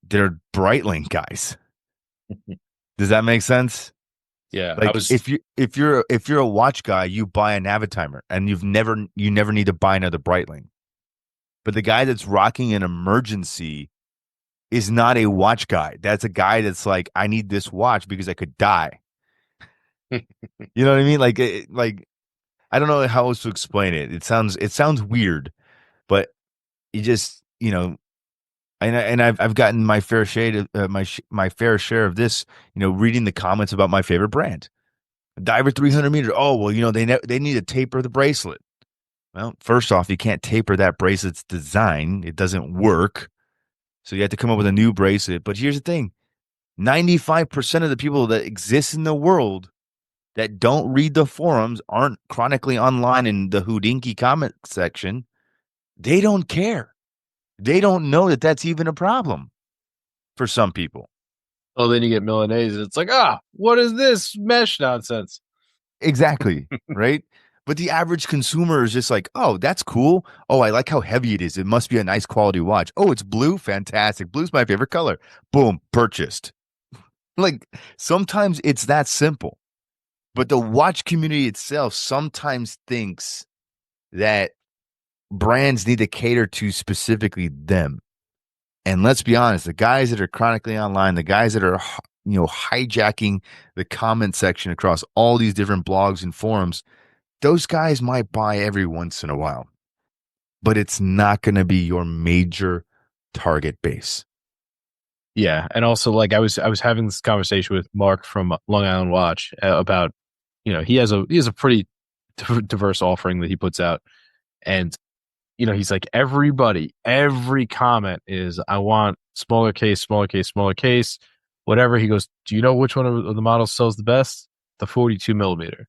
They're Breitling guys. Does that make sense? Yeah, I Like was if you're a watch guy, you buy a Navitimer and you never need to buy another Breitling. But the guy that's rocking an emergency is not a watch guy. That's a guy that's like, I need this watch because I could die. You know what I mean? Like I don't know how else to explain it. It sounds weird, but you just and I've gotten my fair shade of my fair share of this. Reading the comments about my favorite brand, Diver 300 meters. Oh well, they need to taper the bracelet. Well, first off, you can't taper that bracelet's design. It doesn't work. So you have to come up with a new bracelet. But here's the thing: 95% of the people that exist in the world that don't read the forums, aren't chronically online in the Houdinki comment section. They don't care. They don't know that that's even a problem for some people. oh, then you get Milanese. It's like, what is this mesh nonsense? Exactly. Right. But the average consumer is just like, oh, that's cool. Oh, I like how heavy it is. It must be a nice quality watch. Oh, it's blue. Fantastic. Blue's my favorite color. Boom. Purchased. Like sometimes it's that simple. But the watch community itself sometimes thinks that brands need to cater to specifically them. And let's be honest, the guys that are chronically online, the guys that are hijacking the comment section across all these different blogs and forums, those guys might buy every once in a while, but it's not going to be your major target base. Yeah, and also like I was having this conversation with Mark from Long Island Watch about he has a pretty diverse offering that he puts out, and he's like every comment is I want smaller case, smaller case, smaller case, whatever. He goes, do you know which one of the models sells the best? The 42 millimeter.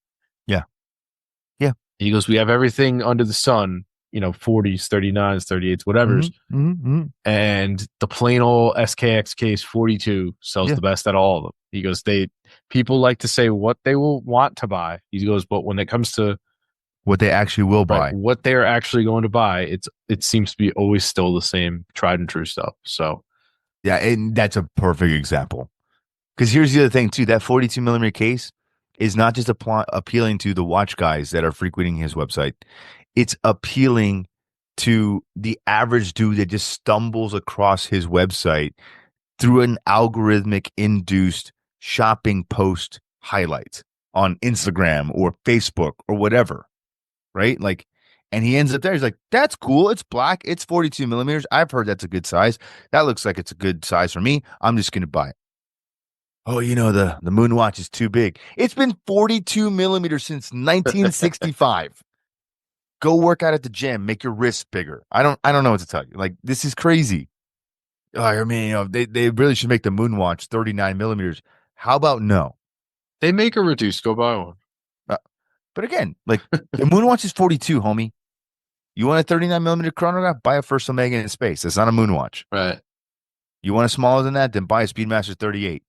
He goes, we have everything under the sun, 40s, 39s, 38s, Hmm. whatever's. Hmm. Hmm. And the plain old SKX case 42 sells Yeah. the best at all of them. He goes, people like to say what they will want to buy. He goes, but when it comes to What they actually will right, buy. what they're actually going to buy, it seems to be always still the same tried and true stuff. So Yeah, and that's a perfect example. Because here's the other thing too: that 42 millimeter case is not just appealing to the watch guys that are frequenting his website. It's appealing to the average dude that just stumbles across his website through an algorithmic induced shopping post highlight on Instagram or Facebook or whatever, right? Like, and he ends up there. He's like, "That's cool. It's black. It's 42 millimeters. I've heard that's a good size. That looks like it's a good size for me. I'm just gonna buy it." Oh, the moon watch is too big. It's been 42 millimeters since 1965. Go work out at the gym. Make your wrists bigger. I don't know what to tell you. Like, this is crazy. Oh, I mean, they really should make the moon watch 39 millimeters. How about no? they make a reduced, go buy one. Uh, but again, like the moon watch is 42, homie. You want a 39 millimeter chronograph? Buy a First Omega in space. That's not a moon watch. Right. You want a smaller than that? Then buy a Speedmaster 38.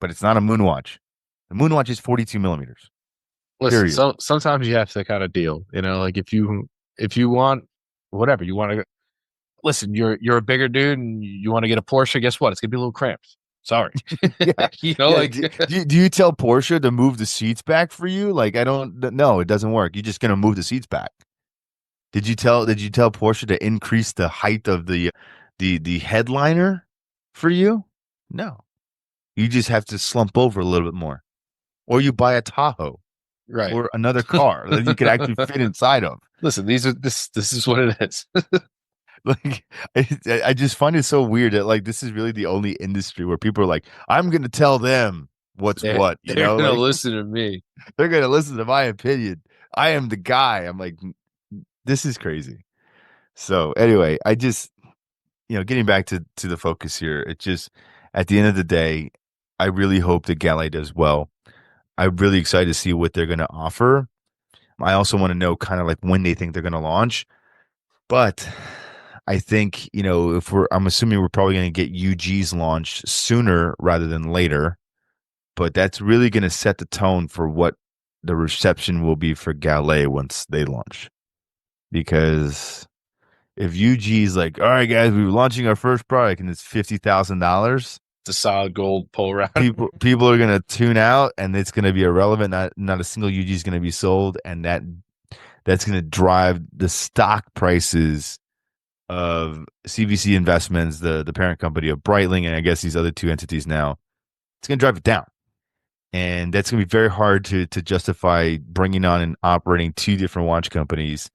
But it's not a moon watch. The moon watch is 42 millimeters. Listen, Period. sometimes you have to kind of deal, like if you want whatever you want to listen, you're a bigger dude and you want to get a Porsche, guess what? It's gonna be a little cramped. Sorry. Yeah. Yeah. Like Do you tell Porsche to move the seats back for you? Like, I don't, no, it doesn't work. You're just going to move the seats back. Did you tell Porsche to increase the height of the headliner for you? No. You just have to slump over a little bit more. Or you buy a Tahoe right. or another car that you could actually fit inside of. Listen, this is what it is. Like, I just find it so weird that like this is really the only industry where people are like, I'm gonna tell them what's they're, what, they're gonna like listen to me. they're gonna listen to my opinion. I am the guy. I'm like, this is crazy. So anyway, I just getting back to the focus here, it just at the end of the day, I really hope that Gallet does well. I'm really excited to see what they're gonna offer. I also want to know kind of like when they think they're gonna launch. But I think, if I'm assuming we're probably going to get UG's launched sooner rather than later, but that's really going to set the tone for what the reception will be for Gallet once they launch. Because if UG's like, all right, guys, we're launching our first product and it's $50,000, It's a solid gold pull round. people are going to tune out and it's going to be irrelevant. Not a single UG is going to be sold, and that's going to drive the stock prices of CVC Investments, the parent company of Breitling, and I guess these other two entities now. It's going to drive it down, and that's going to be very hard to justify bringing on and operating two different watch companies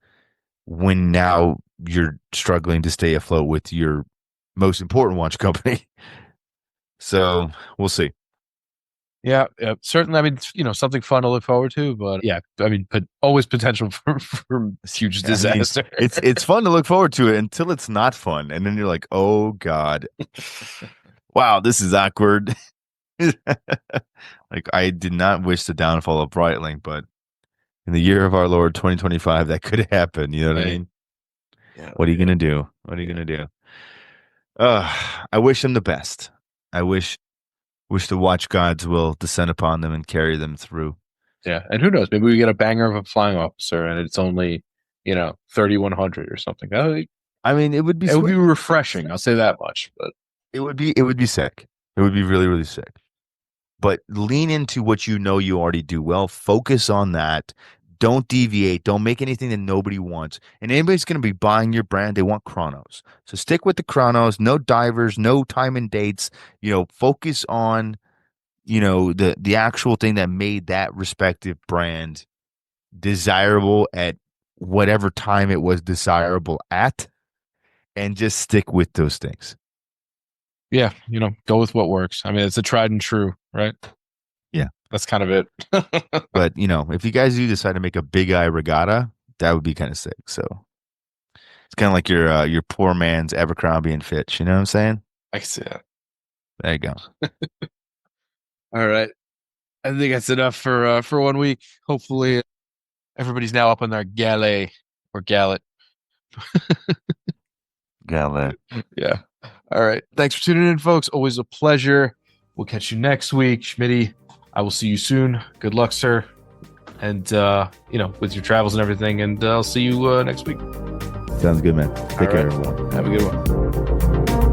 when now you're struggling to stay afloat with your most important watch company. So we'll see. Yeah, yeah, certainly. I mean, something fun to look forward to, but yeah, I mean, but always potential for huge I mean, disaster. it's fun to look forward to it until it's not fun, and then you're like, oh God, wow, this is awkward. Like, I did not wish the downfall of Breitling, but in the year of our Lord 2025, that could happen. You know what I Hey, mean? yeah, What are you gonna do? What are you yeah, gonna do? Uh, I wish them the best. I wish the watch gods will descend upon them and carry them through. yeah. And who knows? Maybe we get a banger of a flying officer, and it's only 3,100 or something. I mean, it would be It would be sweet. refreshing. I'll say that much. But It would be sick. It would be really, really sick. But lean into what you already do well. Focus on that. Don't deviate. Don't make anything that nobody wants. And anybody's going to be buying your brand, they want chronos. So stick with the chronos. No divers, no time and dates. Focus on the actual thing that made that respective brand desirable at whatever time it was desirable at, and just stick with those things. yeah, go with what works. I mean, it's a tried and true, right? Yeah. That's kind of it. But if you guys do decide to make a big eye regatta, that would be kind of sick. So it's kind of like your poor man's Abercrombie and Fitch. You know what I'm saying? I see that. There you go. All right. I think that's enough for 1 week. Hopefully, Everybody's now up on their Gallet or Gallet. Gallet. Yeah. All right. Thanks for tuning in, folks. Always a pleasure. We'll catch you next week. Schmitty, I will see you soon. Good luck, sir. And, with your travels and everything. And I'll see you next week. Sounds good, man. All Take care, right. everyone. Have a good one.